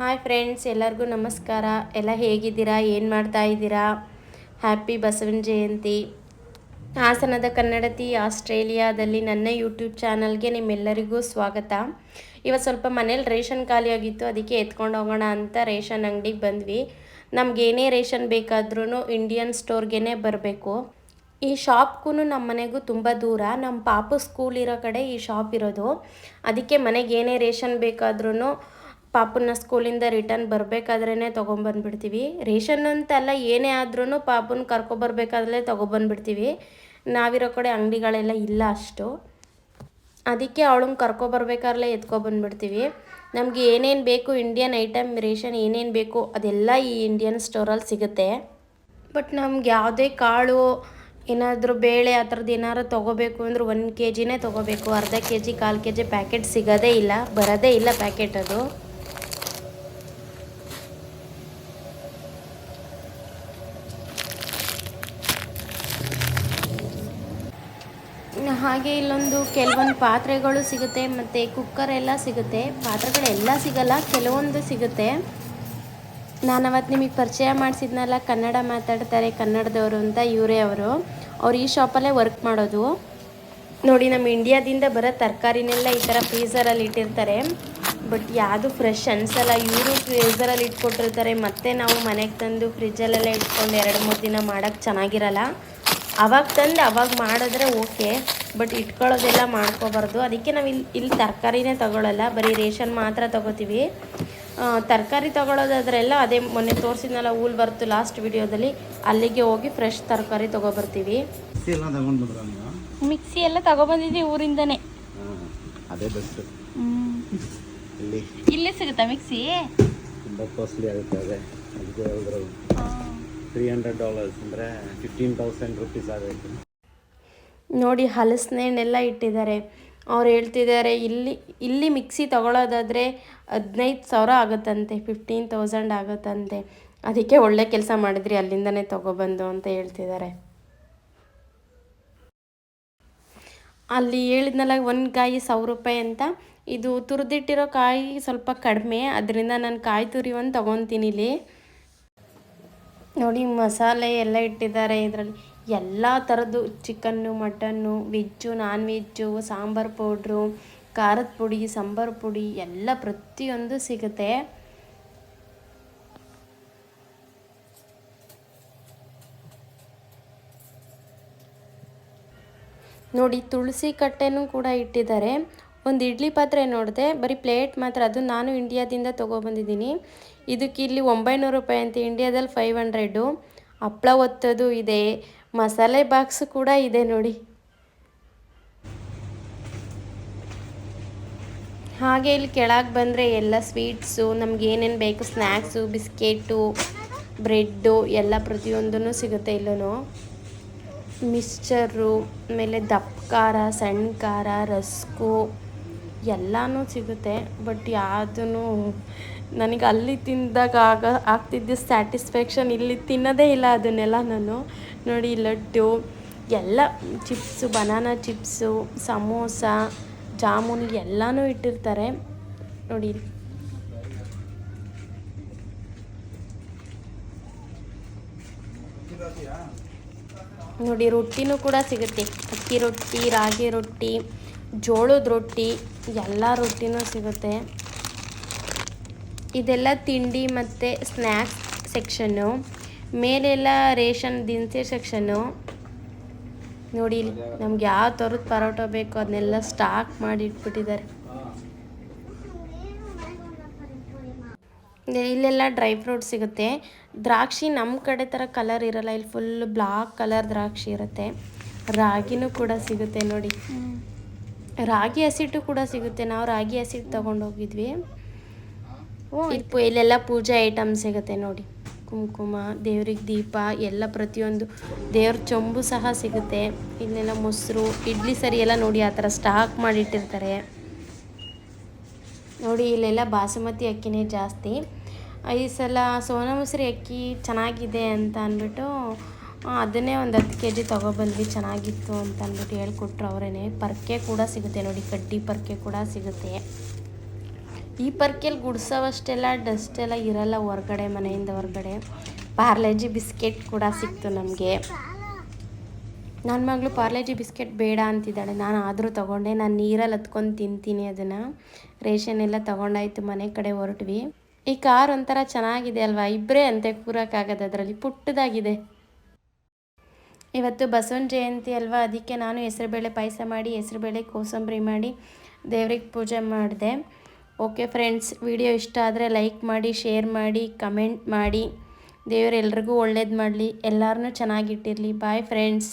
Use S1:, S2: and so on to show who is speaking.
S1: Hi friends, ಎಲ್ಲರಿಗೂ ನಮಸ್ಕಾರ. ಎಲ್ಲ ಹೇಗಿದ್ದೀರಾ? ಏನು ಮಾಡ್ತಾ ಇದ್ದೀರಾ? ಹ್ಯಾಪಿ ಬಸವನ ಜಯಂತಿ. ಹಾಸನದ ಕನ್ನಡತಿ ಆಸ್ಟ್ರೇಲಿಯಾದಲ್ಲಿ ನನ್ನ ಯೂಟ್ಯೂಬ್ ಚಾನಲ್ಗೆ ನಿಮ್ಮೆಲ್ಲರಿಗೂ ಸ್ವಾಗತ. ಇವತ್ತು ಸ್ವಲ್ಪ ಮನೇಲಿ ರೇಷನ್ ಖಾಲಿಯಾಗಿತ್ತು, ಅದಕ್ಕೆ ಎತ್ಕೊಂಡು ಹೋಗೋಣ ಅಂತ ರೇಷನ್ ಅಂಗಡಿಗೆ ಬಂದ್ವಿ. ನಮಗೇನೇ ರೇಷನ್ ಬೇಕಾದ್ರೂ ಇಂಡಿಯನ್ ಸ್ಟೋರ್ಗೆ ಬರಬೇಕು. ಈ ಶಾಪ್ಗೂ ನಮ್ಮ ಮನೆಗೂ ತುಂಬ ದೂರ. ನಮ್ಮ ಪಾಪು ಸ್ಕೂಲ್ ಇರೋ ಕಡೆ ಈ ಶಾಪ್ ಇರೋದು. ಅದಕ್ಕೆ ಮನೆಗೆ ಏನೇ ರೇಷನ್ ಬೇಕಾದ್ರೂ ಪಾಪುನ ಸ್ಕೂಲಿಂದ ರಿಟರ್ನ್ ಬರಬೇಕಾದ್ರೇ ತೊಗೊಂಬಂದ್ಬಿಡ್ತೀವಿ. ರೇಷನ್ ಅಂತಲ್ಲ, ಏನೇ ಆದ್ರೂ ಪಾಪುನ ಕರ್ಕೊಬರ್ಬೇಕಾದ್ರೆ ತೊಗೊಬಂದ್ಬಿಡ್ತೀವಿ. ನಾವಿರೋ ಕಡೆ ಅಂಗಡಿಗಳೆಲ್ಲ ಇಲ್ಲ ಅಷ್ಟು, ಅದಕ್ಕೆ ಅವಳನ್ನ ಕರ್ಕೊಬರ್ಬೇಕಾದ್ರೆ ಎತ್ಕೊಬಂದ್ಬಿಡ್ತೀವಿ. ನಮಗೆ ಏನೇನು ಬೇಕು ಇಂಡಿಯನ್ ಐಟಮ್ ರೇಷನ್ ಏನೇನು ಬೇಕು ಅದೆಲ್ಲ ಈ ಇಂಡಿಯನ್ ಸ್ಟೋರಲ್ಲಿ ಸಿಗುತ್ತೆ. ಬಟ್ ನಮ್ಗೆ ಯಾವುದೇ ಕಾಳು ಏನಾದರೂ ಬೇಳೆ ಆ ಥರದ್ದು ಏನಾದ್ರು ತೊಗೋಬೇಕು ಅಂದ್ರೆ 1 kgನೇ ತೊಗೋಬೇಕು. ಅರ್ಧ kg 1/4 kg ಪ್ಯಾಕೆಟ್ ಸಿಗೋದೇ ಇಲ್ಲ, ಬರೋದೇ ಇಲ್ಲ ಪ್ಯಾಕೆಟ್ ಅದು. ಹಾಗೆ ಇಲ್ಲೊಂದು ಕೆಲವೊಂದು ಪಾತ್ರೆಗಳು ಸಿಗುತ್ತೆ, ಮತ್ತು ಕುಕ್ಕರ್ ಎಲ್ಲ ಸಿಗುತ್ತೆ. ಪಾತ್ರೆಗಳೆಲ್ಲ ಸಿಗಲ್ಲ, ಕೆಲವೊಂದು ಸಿಗುತ್ತೆ. ನಾನು ಅವತ್ತು ನಿಮಗೆ ಪರಿಚಯ ಮಾಡಿಸಿದ್ನಲ್ಲ, ಕನ್ನಡ ಮಾತಾಡ್ತಾರೆ ಕನ್ನಡದವರು ಅಂತ, ಇವರೇ ಅವ್ರು ಈ ಶಾಪಲ್ಲೇ ವರ್ಕ್ ಮಾಡೋದು. ನೋಡಿ, ನಮ್ಮ ಇಂಡಿಯಾದಿಂದ ಬರೋ ತರಕಾರಿನೆಲ್ಲ ಈ ಥರ ಫ್ರೀಝರಲ್ಲಿ ಇಟ್ಟಿರ್ತಾರೆ. ಬಟ್ ಯಾವುದು ಫ್ರೆಶ್ ಅನಿಸಲ್ಲ. ಇವರು ಫ್ರೀಝರಲ್ಲಿ ಇಟ್ಕೊಟ್ಟಿರ್ತಾರೆ, ಮತ್ತು ನಾವು ಮನೆಗೆ ತಂದು ಫ್ರಿಜ್ಜಲ್ಲೆಲ್ಲ ಇಟ್ಕೊಂಡು 2-3 ದಿನ ಮಾಡೋಕ್ಕೆ ಚೆನ್ನಾಗಿರಲ್ಲ. ಅವಾಗ ತಂದು ಅವಾಗ ಮಾಡಿದ್ರೆ ಓಕೆ, ಬಟ್ ಇಟ್ಕೊಳ್ಳೋದೆಲ್ಲ ಮಾಡ್ಕೋಬಾರ್ದು. ಅದಕ್ಕೆ ನಾವು ಇಲ್ಲಿ ತರಕಾರಿನೇ ತೊಗೊಳ್ಳಲ್ಲ, ಬರೀ ರೇಷನ್ ಮಾತ್ರ ತೊಗೋತೀವಿ. ತರಕಾರಿ ತೊಗೊಳ್ಳೋದಾದ್ರೆಲ್ಲ ಅದೇ ಮೊನ್ನೆ ತೋರಿಸಿದ್ನಲ್ಲ, ಹೂಲ್ ಬರ್ತು ಲಾಸ್ಟ್ ವಿಡಿಯೋದಲ್ಲಿ, ಅಲ್ಲಿಗೆ ಹೋಗಿ ಫ್ರೆಶ್ ತರಕಾರಿ ತೊಗೊಬರ್ತೀವಿ. ಮಿಕ್ಸಿ ಎಲ್ಲ ತಗೊಬಂದಿದ್ವಿ ಊರಿಂದನೇ.
S2: ಅದೇ ಬೆಸ್ಟ್.
S1: ಇಲ್ಲೇ ಸಿಗುತ್ತಾ ಮಿಕ್ಸಿ?
S2: ತುಂಬ ಕಾಸ್ಟ್ಲಿ ಆಗುತ್ತೆ. ಅದೇ ಅದಕ್ಕೆ ಹೇಳಿದ್ರು $300 ಅಂದರೆ 15,000 ರೂಪೀಸ್ ಆಗುತ್ತೆ.
S1: ನೋಡಿ, ಹಲಸಿನೆಲ್ಲ ಇಟ್ಟಿದ್ದಾರೆ. ಅವ್ರು ಹೇಳ್ತಿದ್ದಾರೆ ಇಲ್ಲಿ ಮಿಕ್ಸಿ ತೊಗೊಳ್ಳೋದಾದರೆ 15,000 ಆಗುತ್ತಂತೆ, 15,000 ಆಗುತ್ತಂತೆ. ಅದಕ್ಕೆ ಒಳ್ಳೆ ಕೆಲಸ ಮಾಡಿದ್ರಿ ಅಲ್ಲಿಂದನೇ ತೊಗೊಬಂದು ಅಂತ ಹೇಳ್ತಿದ್ದಾರೆ. ಅಲ್ಲಿ ಹೇಳಿದ್ನಲ್ಲ, ಒಂದು ಕಾಯಿ 1,000 ರೂಪಾಯಿ ಅಂತ. ಇದು ತುರಿದಿಟ್ಟಿರೋ ಕಾಯಿ ಸ್ವಲ್ಪ ಕಡಿಮೆ, ಅದರಿಂದ ನಾನು ಕಾಯಿ ತುರಿ ಒಂದು ತೊಗೊತೀನಿ ಇಲ್ಲಿ. ನೋಡಿ, ಮಸಾಲೆ ಎಲ್ಲ ಇಟ್ಟಿದ್ದಾರೆ. ಇದರಲ್ಲಿ ಎಲ್ಲ ಥರದ್ದು chicken, mutton, veg, non veg, sambar powder, ಖಾರದ ಪುಡಿ, ಸಾಂಬಾರು ಪುಡಿ ಎಲ್ಲ ಪ್ರತಿಯೊಂದು ಸಿಗುತ್ತೆ. ನೋಡಿ, ತುಳಸಿ ಕಟ್ಟೆನೂ ಕೂಡ ಇಟ್ಟಿದ್ದಾರೆ. ಒಂದು ಇಡ್ಲಿ ಪಾತ್ರೆ ನೋಡಿದೆ, ಬರೀ ಪ್ಲೇಟ್ ಮಾತ್ರ. ಅದು ನಾನು ಇಂಡಿಯಾದಿಂದ ತೊಗೊಬಂದಿದ್ದೀನಿ. ಇದಕ್ಕೆ ಇಲ್ಲಿ 900 ರೂಪಾಯಿ ಅಂತ, ಇಂಡಿಯಾದಲ್ಲಿ 500. ಹಪ್ಪಳ ಒತ್ತೋದು ಇದೆ, ಮಸಾಲೆ ಬಾಕ್ಸು ಕೂಡ ಇದೆ ನೋಡಿ. ಹಾಗೆ ಇಲ್ಲಿ ಕೆಳಗೆ ಬಂದರೆ ಎಲ್ಲ ಸ್ವೀಟ್ಸು, ನಮ್ಗೆ ಏನೇನು ಬೇಕು ಸ್ನ್ಯಾಕ್ಸು, ಬಿಸ್ಕೆಟು, ಬ್ರೆಡ್ಡು ಎಲ್ಲ ಪ್ರತಿಯೊಂದೂ ಸಿಗುತ್ತೆ ಇಲ್ಲೂ. ಮಿಕ್ಸ್ಚರು, ಆಮೇಲೆ ದಪ್ಪ ಖಾರ, ಸಣ್ಣ ಖಾರ, ರಸ್ಕು ಎಲ್ಲನೂ ಸಿಗುತ್ತೆ. ಬಟ್ ಯಾವುದೂ ನನಗೆ ಅಲ್ಲಿ ತಿಂದಾಗ ಆಗ್ತಿದ್ದ ಸ್ಯಾಟಿಸ್ಫ್ಯಾಕ್ಷನ್ ಇಲ್ಲಿ ತಿನ್ನೋದೇ ಇಲ್ಲ ಅದನ್ನೆಲ್ಲ ನಾನು. ನೋಡಿ, ಲಡ್ಡು ಎಲ್ಲ, chips, banana chips, samosa, jamun ಎಲ್ಲನೂ ಇಟ್ಟಿರ್ತಾರೆ ನೋಡಿ. ನೋಡಿ, ರೊಟ್ಟಿನೂ ಕೂಡ ಸಿಗುತ್ತೆ. ಅಕ್ಕಿ ರೊಟ್ಟಿ, ರಾಗಿ ರೊಟ್ಟಿ, ಜೋಳದ ರೊಟ್ಟಿ ಎಲ್ಲ ರೊಟ್ಟಿನೂ ಸಿಗುತ್ತೆ. ಇದೆಲ್ಲ ತಿಂಡಿ ಮತ್ತು ಸ್ನ್ಯಾಕ್ಸ್ ಸೆಕ್ಷನ್ನು. ಮೇಲೆಲ್ಲ ರೇಷನ್ ದಿನಸಿ ಸೆಕ್ಷನ್ನು. ನೋಡಿ, ನಮ್ಗೆ ಯಾವ ಥರದ ಪರೋಟ ಬೇಕು ಅದನ್ನೆಲ್ಲ ಸ್ಟಾಕ್ ಮಾಡಿ ಇಟ್ಬಿಟ್ಟಿದ್ದಾರೆ. ಇಲ್ಲೆಲ್ಲ ಡ್ರೈ ಫ್ರೂಟ್ ಸಿಗುತ್ತೆ. ದ್ರಾಕ್ಷಿ ನಮ್ಮ ಕಡೆ ಥರ ಕಲರ್ ಇರಲ್ಲ, ಇಲ್ಲಿ ಫುಲ್ ಬ್ಲಾಕ್ ಕಲರ್ ದ್ರಾಕ್ಷಿ ಇರುತ್ತೆ. ರಾಗಿನೂ ಕೂಡ ಸಿಗುತ್ತೆ ನೋಡಿ, ರಾಗಿ ಹಸಿಟ್ಟು ಕೂಡ ಸಿಗುತ್ತೆ. ನಾವು ರಾಗಿ ಹಸಿಟ್ಟು ತೊಗೊಂಡೋಗಿದ್ವಿ. ಇಲ್ಲೆಲ್ಲ ಪೂಜೆ ಐಟಮ್ ಸಿಗುತ್ತೆ ನೋಡಿ, ಕುಂಕುಮ, ದೇವ್ರಿಗೆ ದೀಪ ಎಲ್ಲ ಪ್ರತಿಯೊಂದು, ದೇವ್ರ ಚೊಂಬು ಸಹ ಸಿಗುತ್ತೆ. ಇಲ್ಲೆಲ್ಲ ಮೊಸರು, ಇಡ್ಲಿ ಸರಿ ಎಲ್ಲ ನೋಡಿ ಆ ಥರ ಸ್ಟಾಕ್ ಮಾಡಿಟ್ಟಿರ್ತಾರೆ ನೋಡಿ. ಇಲ್ಲೆಲ್ಲ ಬಾಸುಮತಿ ಅಕ್ಕಿನೇ ಜಾಸ್ತಿ. ಈ ಸಲ ಸೋನಾ ಮಸೂರಿ ಅಕ್ಕಿ ಚೆನ್ನಾಗಿದೆ ಅಂತ ಅಂದ್ಬಿಟ್ಟು ಅದನ್ನೇ ಒಂದು 10 kg ತೊಗೊಬಂದ್ವಿ. ಚೆನ್ನಾಗಿತ್ತು ಅಂತ ಅಂದ್ಬಿಟ್ಟು ಹೇಳ್ಕೊಟ್ರು ಅವರೇ. ಪರ್ಕೆ ಕೂಡ ಸಿಗುತ್ತೆ ನೋಡಿ, ಕಡ್ಡಿ ಪರ್ಕೆ ಕೂಡ ಸಿಗುತ್ತೆ. ಈ ಪರ್ಕೆಯಲ್ಲಿ ಗುಡ್ಸೋವಷ್ಟೆಲ್ಲ ಡಸ್ಟ್ ಎಲ್ಲ ಇರಲ್ಲ ಹೊರ್ಗಡೆ, ಮನೆಯಿಂದ ಹೊರಗಡೆ. ಪಾರ್ಲೇಜಿ ಬಿಸ್ಕೆಟ್ ಕೂಡ ಸಿಕ್ತು ನಮಗೆ. ನನ್ನ ಮಗಳು ಪಾರ್ಲೇಜಿ ಬಿಸ್ಕೆಟ್ ಬೇಡ ಅಂತಿದ್ದಾಳೆ, ನಾನು ಆದರೂ ತೊಗೊಂಡೆ. ನಾನು ನೀರಲ್ಲಿ ಹತ್ಕೊಂಡು ತಿಂತೀನಿ ಅದನ್ನು. ರೇಷನ್ ಎಲ್ಲ ತೊಗೊಂಡಾಯ್ತು, ಮನೆ ಕಡೆ ಹೊರಟ್ವಿ. ಈ ಕಾರ್ ಒಂಥರ ಚೆನ್ನಾಗಿದೆ ಅಲ್ವಾ, ಇಬ್ಬರೇ ಅಂತೆ ಕೂರೋಕ್ಕಾಗೋದು, ಅದರಲ್ಲಿ ಪುಟ್ಟದಾಗಿದೆ. ಇವತ್ತು ಬಸವನ ಜಯಂತಿ ಅಲ್ವಾ, ಅದಕ್ಕೆ ನಾನು ಹೆಸರುಬೇಳೆ ಪಾಯಸ ಮಾಡಿ, ಹೆಸರುಬೇಳೆ ಕೋಸಂಬರಿ ಮಾಡಿ ದೇವ್ರಿಗೆ ಪೂಜೆ ಮಾಡಿದೆ. ಓಕೆ ಫ್ರೆಂಡ್ಸ್, ವಿಡಿಯೋ ಇಷ್ಟ ಆದರೆ ಲೈಕ್ ಮಾಡಿ, ಶೇರ್ ಮಾಡಿ, ಕಮೆಂಟ್ ಮಾಡಿ. ದೇವರೆಲ್ರಿಗೂ ಒಳ್ಳೇದು ಮಾಡಲಿ, ಎಲ್ಲರನ್ನೂ ಚೆನ್ನಾಗಿಟ್ಟಿರಲಿ. Bye friends.